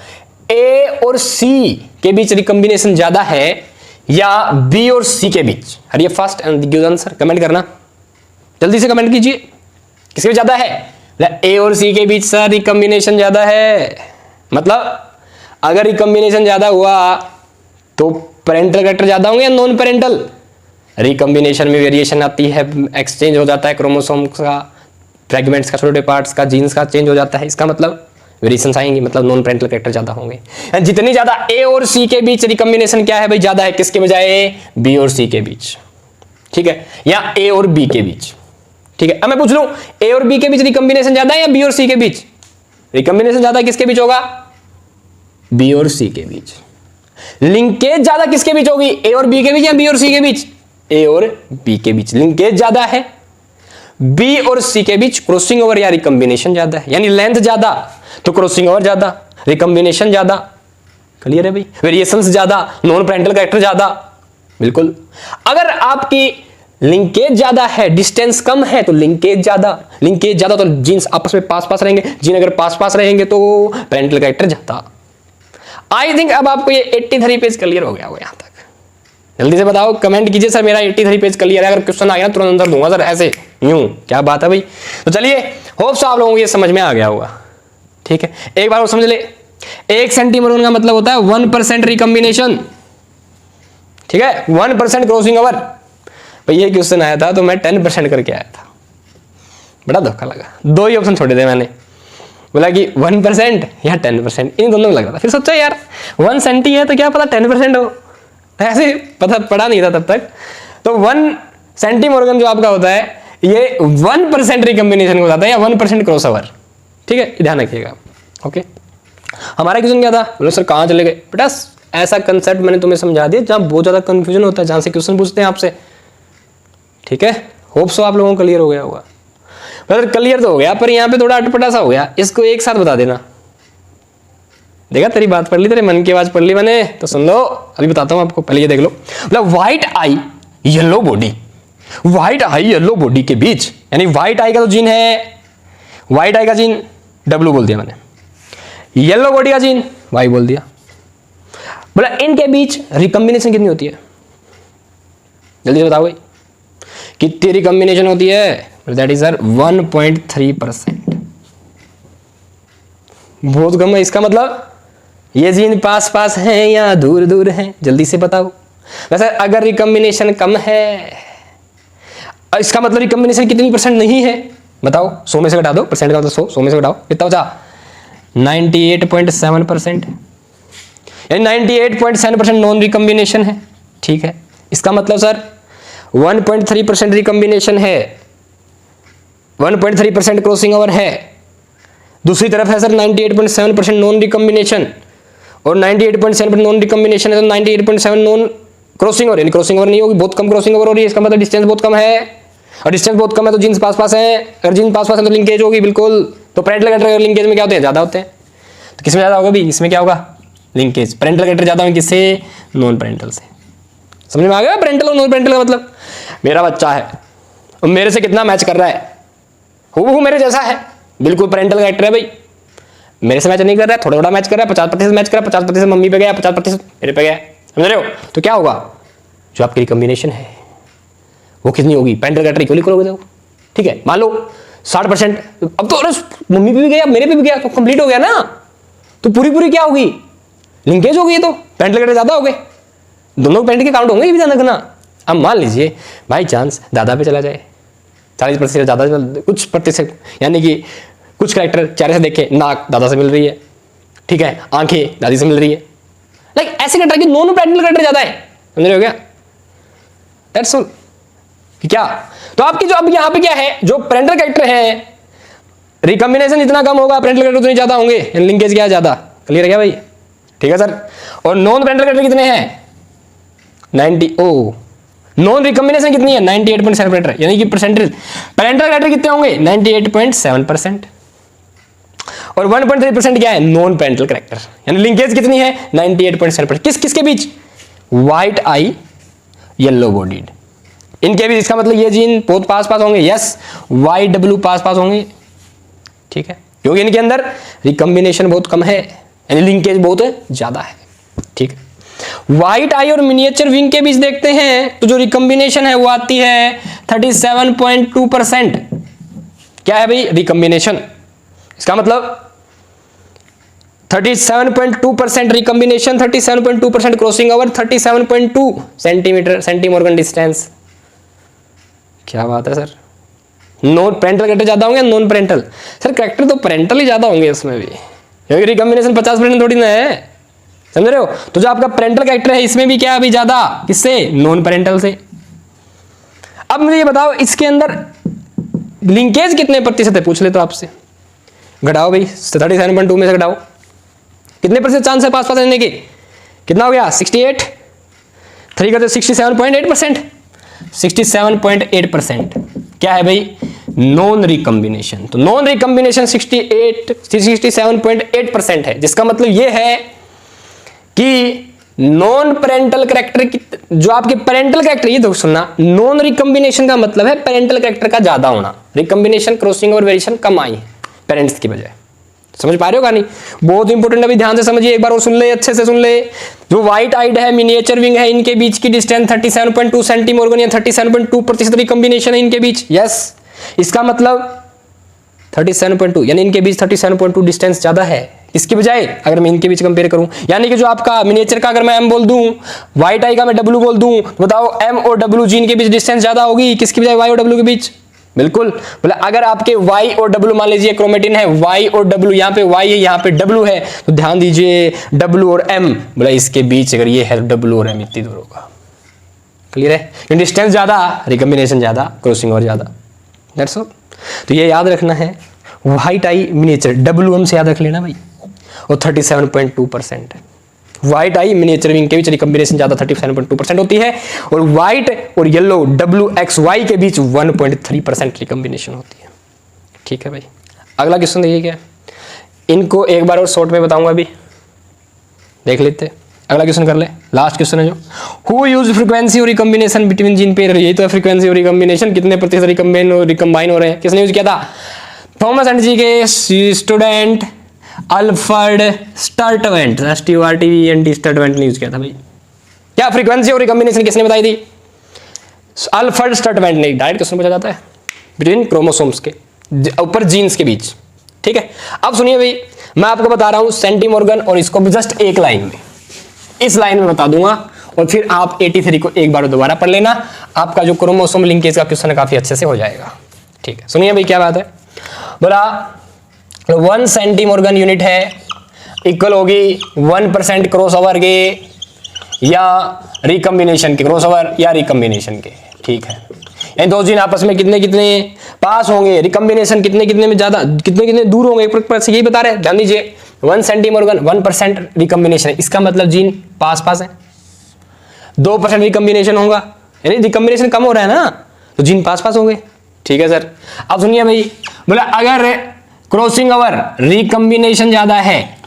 ए और सी के बीच रिकम्बिनेशन ज्यादा है या बी और सी के बीच। Hurry fast and give answer, comment करना, जल्दी से कमेंट कीजिए, किसके बीच ज्यादा है, ए और सी के बीच सर रिकम्बिनेशन ज्यादा है। मतलब अगर रिकम्बिनेशन ज्यादा हुआ तो पेरेंटल कैरेक्टर ज्यादा होंगे या नॉन पेरेंटल, रिकम्बिनेशन में वेरिएशन आती है, एक्सचेंज हो जाता है क्रोमोसोम्स का, फ्रेगमेंट्स का, छोटे पार्ट्स का, जीन्स का चेंज हो जाता है, इसका मतलब वेरिएशंस आएंगे, मतलब नॉन पेरेंटल कैरेक्टर ज्यादा होंगे। जितनी ज्यादा ए और सी के बीच रिकम्बिनेशन क्या है भाई, ज्यादा है, किसके बजाय, बी और सी के बीच। ठीक है, या ए और बी के बीच। ठीक है, अब मैं पूछ लूं ए और बी के बीच रिकॉम्बिनेशन ज्यादा है या बी और सी के बीच? रिकॉम्बिनेशन ज्यादा किसके बीच होगा? बी और सी के बीच। लिंकेज ज्यादा किसके बीच होगी? ए और बी के बीच या बी और सी के बीच? ए और बी के बीच लिंकेज ज्यादा है। बी और सी के बीच क्रॉसिंग ओवर या रिकॉम्बिनेशन ज्यादा है, यानी लेंथ ज्यादा तो क्रॉसिंग ओवर ज्यादा, रिकॉम्बिनेशन ज्यादा। क्लियर है भाई? वेरिएशंस ज्यादा, नॉन पैरेंटल कैरेक्टर ज्यादा। बिल्कुल। अगर आपकी लिंकेज ज्यादा है, डिस्टेंस कम है तो लिंकेज ज्यादा, लिंकेज ज्यादा तो जीन्स आपस में पास पास रहेंगे, जीन अगर पास पास रहेंगे तो पैरेंटल कैरेक्टर ज्यादा। आई थिंक अब आपको ये 83 पेज क्लियर हो गया होगा यहां तक। जल्दी से बताओ, कमेंट कीजिए सर मेरा 83 पेज क्लियर है। अगर क्वेश्चन आ गया तुरंत आंसर दूंगा सर, ऐसे यूं। क्या बात है भाई? तो चलिए, होप्स आप लोगों को ये समझ में आ गया होगा। ठीक है, एक बार और समझ ले। 1 सेंटीमोरगन का मतलब होता है 1% रिकॉम्बिनेशन। ठीक है, 1% क्रॉसिंग ओवर। भाई ये क्वेश्चन आया था तो मैं 10% करके आया था, बड़ा धोखा लगा। 2 ही ऑप्शन छोड़े थे मैंने, बोला कि 1% या 10%, इन दोनों में लग रहा था। फिर सोचा यार 1 सेंटी है तो क्या पता 10% हो, ऐसे पता पड़ा नहीं था तब तक। तो 1 सेंटीमोरगन जो आपका होता है ये 1% रिकॉम्बिनेशन को बताता है या 1% क्रॉस ओवर। ठीक है, ध्यान रखिएगा। ओके, हमारा क्वेश्चन क्या था? बोलो सर कहाँ चले गए? बेटा ऐसा कंसेप्ट मैंने तुम्हें समझा दिया जहां बहुत ज्यादा कंफ्यूजन होता है, जहां से क्वेश्चन पूछते हैं आपसे। ठीक है, होप सो आप लोगों को क्लियर हो गया होगा। मतलब क्लियर तो हो गया पर यहाँ पे थोड़ा अटपटा सा हो गया, इसको एक साथ बता देना। देखा, तेरी बात पढ़ ली, तेरे मन की आवाज पढ़ ली मैंने, तो सुन लो अभी बताता हूं आपको। पहले ये देख लो, मतलब व्हाइट आई येलो बॉडी, व्हाइट आई येलो बॉडी के बीच, यानी व्हाइट आई का तो जीन है, व्हाइट आई का जीन W बोल दिया मैंने, येलो बॉडी का जीन Y बोल दिया। बोला इनके बीच रिकॉम्बिनेशन कितनी होती है? जल्दी से बताओ भाई, कितनी रिकॉम्बिनेशन होती है? That is sir 1.3%। बहुत कम है। इसका मतलब ये जीन पास पास हैं या दूर दूर हैं? जल्दी से बताओ। वैसे अगर रिकॉम्बिनेशन कम है, इसका मतलब रिकॉम्बिनेशन कितनी परसेंट नहीं है? बताओ, 100 में से घटा दो, परसेंट का मतलब 100 में से घटाओ, कितना बचा? 98.7%, यानी 98.7% नॉन रिकॉम्बिनेशन है। ठीक है, इसका मतलब सर 1.3% रिकॉम्बिनेशन है, 1.3% क्रॉसिंग ओवर है। दूसरी तरफ है सर 98.7% नॉन रिकॉम्बिनेशन, और 98.7% नॉन रिकॉम्बिनेशन है तो 98.7 नॉन क्रॉसिंग ओवर, यानी क्रॉसिंग ओवर नहीं होगी, बहुत कम क्रॉसिंग ओवर हो रही है। इसका मतलब डिस्टेंस बहुत कम है, और डिस्टेंस बहुत कम है तो जीन्स पास पास है। अगर जीन्स पास पास है तो लिंकेज होगी बिल्कुल। तो पैरेंटल कैरेक्टर लिंकेज में क्या होते हैं? ज्यादा होते हैं। तो किसमें ज्यादा होगा भी? इसमें क्या होगा? लिंकेज। पैरेंटल कैरेक्टर ज्यादा होंगे किससे? नॉन पैरेंटल से। समझ में आ गया पैरेंटल और नॉन पैरेंटल का मतलब? मेरा बच्चा है और मेरे से कितना मैच कर रहा है? हूबहू मेरे जैसा है, बिल्कुल पैरेंटल कैरेक्टर है भाई। मेरे से मैच नहीं कर रहा है, थोड़ा थोड़ा मैच कर रहा है, 50% मैच कर रहा है, 50% मम्मी पे गया, 50% मेरे पे गया। समझ रहे हो? तो क्या होगा? जो आपकी रिकॉम्बिनेशन है वो कितनी होगी? पैरेंटल कैरेक्टर इक्वल इक्वल होगा। ठीक है, मान लो 60%, अब तो मम्मी पे भी गया मेरे पे भी गया तो कंप्लीट हो गया ना। तो पूरी पूरी क्या होगी? लिंकेज होगी। तो पैरेंटल कैरेक्टर ज्यादा हो गए, दोनों पैरेंट के काउंट होंगे, ये भी ध्यान रखना। अब मान लीजिए बाई चांस दादा पे चला जाए, 40% ज्यादा, कुछ प्रतिशत, यानी कि कुछ कैरेक्टर चेहरे से देखे, नाक दादा से मिल रही है, ठीक है, आंखें दादी से मिल रही है, लाइक ऐसे कैरेक्टर की नॉन पैरेंटल कैरेक्टर ज्यादा है। समझ रहे हो क्या? That's all. क्या तो आपकी जो अब यहां पे क्या है, जो पैरेंटल कैरेक्टर है रिकॉम्बिनेशन इतना कम होगा, पैरेंटल कैरेक्टर उतने ज्यादा होंगे, लिंकेज क्या ज्यादा। क्लियर है क्या भाई? ठीक है सर। और नॉन पैरेंटल कैरेक्टर कितने हैं? 90। ओ नॉन रिकॉम्बिनेशन कितनी है? 98.7%, यानी कि परसेंटेज पैरेंटल कैरेक्टर कितने होंगे? 98.7%। और 1.3% क्या है? नॉन पैरेंटल कैरेक्टर, यानी लिंकेज कितनी है? 98.7%। किस किसके बीच? व्हाइट आई येलो बॉडीड, इनके बीच। इसका मतलब ये जीन बहुत पास पास होंगे, यस, YW पास पास होंगे। ठीक है, क्योंकि इनके अंदर रिकॉम्बिनेशन बहुत कम है, यानी लिंकेज बहुत ज्यादा है। ठीक है, व्हाइट आई और मिनिएचर विंग के बीच देखते हैं तो जो रिकॉम्बिनेशन है वो आती है 37.2%। क्या है भाई? रिकॉम्बिनेशन। इसका मतलब 37.2% recombination, 37.2% crossing over, 37.2 centimetre centimorgan distance. क्या बात है सर। नॉन पैरेंटल कैरेक्टर ज्यादा होंगे, नॉन पैरेंटल? सर कैरेक्टर तो पैरेंटल ही ज्यादा होंगे इसमें भी, क्योंकि रिकॉम्बिनेशन 50% थोड़ी ना है। समझ रहे हो? तो जो आपका पैरेंटल कैरेक्टर है इसमें भी क्या अभी ज्यादा, किससे? नॉन पैरेंटल से। अब मुझे ये बताओ इसके अंदर लिंकेज कितने प्रतिशत है, पूछ ले तो आपसे। घटाओ भाई 37.2 में से घटाओ, कितने प्रतिशत चांस है पास रहने के, कितना हो गया 68, 3 करते 67.8%, 67.8% क्या है भाई, नॉन रिकम्बिनेशन। तो नॉन रिकम्बिनेशन 67.8% है, जिसका मतलब ये है कि नॉन पेरेंटल कैरेक्टर जो आपके पेरेंटल कैरेक्टर, ये तो सुनना, नॉन रिकम्बिनेशन का मतलब है पेरेंटल कैरेक्टर का ज्यादा होना, रिकम्बिनेशन क्रॉसिंग और वेरिएशन कम आई है पेरेंट्स की बजाय। समझ पा रहे हो कहानी, बहुत इंपॉर्टेंट, अभी ध्यान से समझिए, एक बार वो सुन ले, अच्छे से सुन ले। जो व्हाइट आइड है, मिनिएचर विंग है, इनके बीच की डिस्टेंस 37.2 सेंटीमोर्गन या 37.2% रिकम्बिनेशन है इनके बीच। यस, इसका मतलब 37.2 यानी इनके बीच 37.2 डिस्टेंस ज्यादा है इसकी बजाय अगर मैं इनके बीच कंपेयर करूं। यानी कि जो आपका मिनिएचर का अगर मैं एम बोल दूं, व्हाइट आई का मैं डब्ल्यू बोल दूं, तो बताओ एम और डब्ल्यू जीन के बीच डिस्टेंस ज्यादा होगी किसकी बजाय, वाई और डब्ल्यू के बीच। बिल्कुल, बोले अगर आपके Y और W मान लीजिए क्रोमेटिन है, Y और W, यहाँ पे Y है यहाँ पे W है, तो ध्यान दीजिए W और M, बोला इसके बीच अगर ये है तो W और M इतनी दूर होगा। क्लियर है, डिस्टेंस ज्यादा, रिकम्बिनेशन ज्यादा, क्रॉसिंग और ज्यादा, दैट्स ऑल। तो ये याद रखना है, व्हाइट आई मिनिएचर WM से याद रख लेना भाई, और 37.2% है। व्हाइट आई मिनिएचर विंग के बीच रिकम्बिनेशन ज्यादा 37.2% होती है, और व्हाइट और येलो WXY के बीच 1.3% रिकम्बिनेशन होती है। ठीक है भाई, अगला क्वेश्चन देखिए क्या है, इनको एक बार और शॉर्ट में बताऊंगा, अभी देख लेते हैं। अगला क्वेश्चन कर ले, लास्ट क्वेश्चन है जो, हु यूज फ्रीक्वेंसी और रिकम्बिनेशन बिटवीन जीन पेयर। यही तो है फ्रीक्वेंसी और रिकम्बिनेशन, कितने प्रतिशत रिकम्बाइन हो रहे हैं, किसने यूज किया था, थॉमस एंड जी के स्टूडेंट अल्फ्रेड स्टर्टवेंट, STURTVENT स्टर्टवेंट ने यूज किया था भाई। क्या फ्रीक्वेंसी और रिकम्बिनेशन किसने बताई थी, अल्फ्रेड स्टर्टवेंट ने। डायरेक्ट क्वेश्चन पूछा जाता है बिटवीन क्रोमोसोम्स के ऊपर जीन्स के बीच। ठीक है, अब सुनिए भाई, मैं आपको बता रहा हूं सेंटीमोर्गन, और इसको भी जस्ट एक लाइन में, इस लाइन में बता दूंगा, और फिर आप 83 को एक बार दोबारा पढ़ लेना, आपका जो क्रोमोसोम लिंकेज का क्वेश्चन है काफी अच्छे से हो जाएगा। ठीक है, सुनिए भाई क्या बात है, बोला 1 सेंटीमोर्गन यूनिट है इक्वल होगी 1% क्रॉसओवर के या रिकम्बिनेशन के, क्रॉसओवर या रिकम्बिनेशन के। ठीक है, ये दो जीन आपस में कितने कितने पास होंगे, रिकम्बिनेशन कितने कितने में ज्यादा, कितने कितने दूर होंगे, एक से यही बता रहे। ध्यान दीजिए, 1 सेंटीमोर्गन 1% रिकम्बिनेशन है, इसका मतलब जीन पास पास है। 2% रिकम्बिनेशन होगा, यानी रिकम्बिनेशन कम हो रहा है ना, तो जीन पास पास होंगे। ठीक है सर, अब सुनिए भाई, बोला अगर क्रॉसिंग ओवर रिकम्बिनेशन ज्यादा है,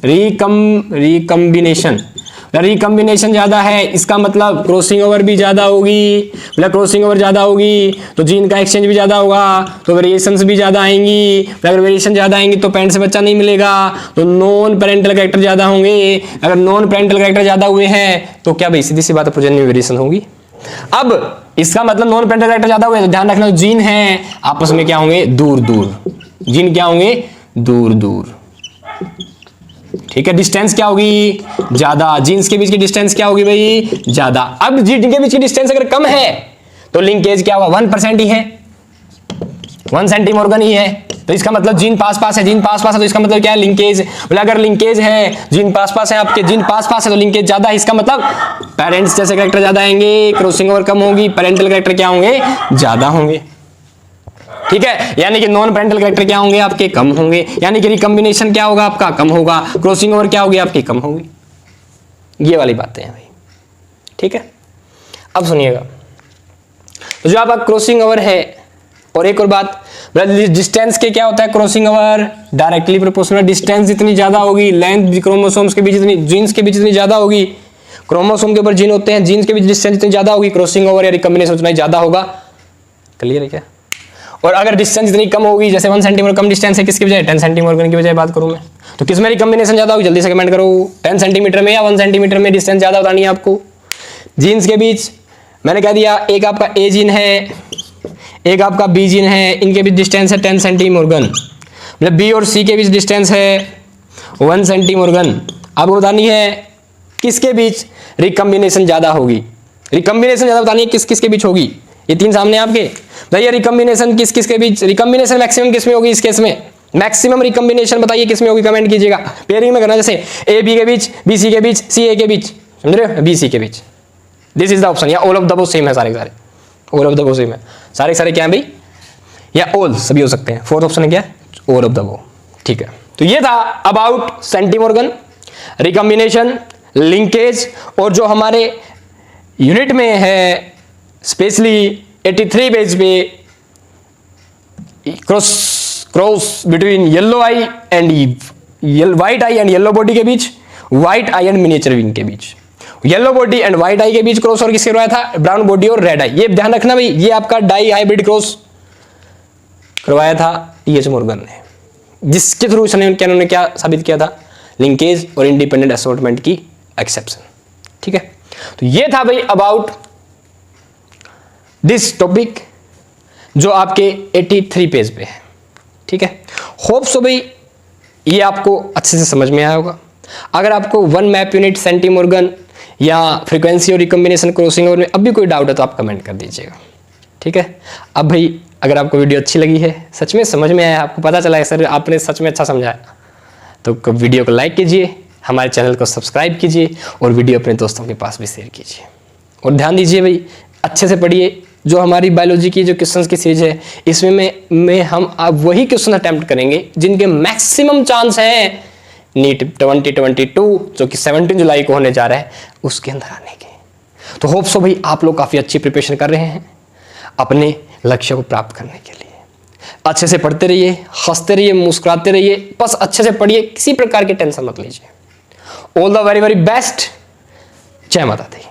रिकम्बिनेशन ज्यादा है, इसका मतलब क्रॉसिंग ओवर भी ज्यादा होगी। मतलब क्रॉसिंग ओवर ज्यादा होगी तो जीन का एक्सचेंज भी ज्यादा होगा, तो वेरिएशंस भी ज्यादा आएंगी। अगर वेरिएशन ज्यादा आएंगी तो पेरेंट से बच्चा नहीं मिलेगा, तो नॉन पेरेंटल कैरेक्टर ज्यादा होंगे। अगर नॉन पेरेंटल कैरेक्टर ज्यादा हुए हैं तो क्या भाई, सीधी सी बात है, प्रोजेनी में वेरिएशन होगी। अब इसका मतलब नॉन पेरेंटल कैरेक्टर ज्यादा हुए तो ध्यान रखना, जीन है आपस में क्या होंगे, दूर दूर, जीन क्या होंगे, दूर दूर। ठीक है, डिस्टेंस क्या होगी, ज्यादा, जीन्स के बीच की डिस्टेंस क्या होगी भाई, ज्यादा। अब जीन के बीच की डिस्टेंस अगर कम है तो लिंकेज क्या होगा, 1% ही है, 1 सेंटीमोर्गन ही है, तो इसका मतलब जीन पास पास है, जीन पास पास है तो इसका मतलब क्या है, लिंकेज। बोले अगर लिंकेज है, जीन पास पास है, आपके जीन पास पास है तो लिंकेज ज्यादा है, इसका मतलब पेरेंट्स जैसे कैरेक्टर ज्यादा आएंगे, क्रॉसिंग ओवर कम होगी, पेरेंटल कैरेक्टर क्या होंगे, ज्यादा होंगे। ठीक है, यानी कि नॉन पेरेंटल कैरेक्टर क्या होंगे, आपके कम होंगे, यानी कि रिकम्बिनेशन क्या होगा, आपका कम होगा, क्रॉसिंग ओवर क्या होगी, आपकी कम होगी। ये वाली बातें हैं भाई। ठीक है, अब सुनिएगा, तो जो आपका क्रॉसिंग ओवर है, और एक और बात, डिस्टेंस के क्या होता है, crossing over directly proportional, distance जितनी ज्यादा होगी, लेंथ क्रोमोसोम्स के बीच जितनी, जीन्स के बीच जितनी ज्यादा होगी, क्रोमोसोम के ऊपर जीन होते हैं, जीन्स के बीच डिस्टेंस जितनी ज्यादा होगी, क्रॉसिंग ओवर या रिकम्बिनेशन उतना ही ज्यादा होगा। क्लियर है क्या? और अगर डिस्टेंस इतनी कम होगी, जैसे 1 सेंटीमीटर कम डिस्टेंस है, किसकी बजाय 10 सेंटीमीटर की बजाय बात करूं मैं, तो किस में रिकम्बिनेशन ज्यादा होगी, जल्दी से कमेंट करो। 10 सेंटीमीटर में या 1 सेंटीमीटर में डिस्टेंस ज्यादा बतानी है आपको। जीन्स के बीच मैंने कह दिया, एक आपका ए जीन है, एक आपका बी जीन है, इनके बीच डिस्टेंस है 10 सेंटीमोर्गन। मतलब बी और सी के बीच डिस्टेंस है 1 सेंटीमोर्गन। आपको बतानी है किसके बीच रिकम्बिनेशन ज्यादा होगी, रिकम्बिनेशन ज्यादा बतानी है किस किस के बीच होगी। ये तीन सामने आपके, भैया रिकम्बिनेशन किस किस के बीच, रिकम्बिनेशन मैक्सिमम किस में होगी, इस केस में मैक्सिमम रिकम्बिनेशन बताइए किस में होगी, कमेंट कीजिएगा। पेयरिंग में करना, जैसे ए बी के बीच, बी सी के बीच, सी ए के बीच, समझ रहे हो, बी सी के बीच। दिस इज द ऑप्शन, या all of the both same है सारे सारे। All of the above same है, सारे सारे क्या है भाई, या ऑल सभी हो सकते हैं। फोर्थ ऑप्शन है क्या, ऑल ऑफ द अबव। ठीक है, तो ये था अबाउट सेंटीमॉर्गन, रिकॉम्बिनेशन, लिंकेज, और जो हमारे यूनिट में है स्पेशली 83 पेज पे cross between yellow eye and white eye and yellow body के बीच, white eye and miniature wing के बीच, yellow body and white eye के बीच क्रॉस और किसके करवाया था, ब्राउन बॉडी और रेड आई। ये ध्यान रखना भाई, ये आपका डाई हाइब्रिड क्रॉस करवाया था टीएच मॉर्गन ने, जिसके थ्रू उन्होंने क्या साबित किया था, लिंकेज और इंडिपेंडेंट असॉर्टमेंट की एक्सेप्शन। ठीक है, तो ये था भाई अबाउट दिस टॉपिक जो आपके 83 पेज पे है। ठीक है, होप सो भाई ये आपको अच्छे से समझ में आया होगा। अगर आपको वन मैप यूनिट, सेंटीमॉर्गन या फ्रीक्वेंसी और रिकॉम्बिनेशन क्रॉसिंग ओवर में अब भी कोई डाउट है तो आप कमेंट कर दीजिएगा। ठीक है, अब भाई अगर आपको वीडियो अच्छी लगी है, सच में समझ में आया, आपको पता चला है सर आपने सच में अच्छा समझाया, तो वीडियो को लाइक कीजिए, हमारे चैनल को सब्सक्राइब कीजिए और वीडियो अपने दोस्तों के पास भी शेयर कीजिए। और ध्यान दीजिए भाई, अच्छे से पढ़िए। जो हमारी बायोलॉजी की जो क्वेश्चंस की सीरीज है, इसमें हम अब वही क्वेश्चन अटेम्प्ट करेंगे जिनके मैक्सिमम चांस हैं नीट 2022 जो कि 17 जुलाई को होने जा रहा है उसके अंदर आने के। तो होप सो भाई आप लोग काफ़ी अच्छी प्रिपरेशन कर रहे हैं अपने लक्ष्य को प्राप्त करने के लिए। अच्छे से पढ़ते रहिए, हंसते रहिए, मुस्कुराते रहिए, बस अच्छे से पढ़िए, किसी प्रकार की टेंशन मत लीजिए। All the very very best. जय माता दी।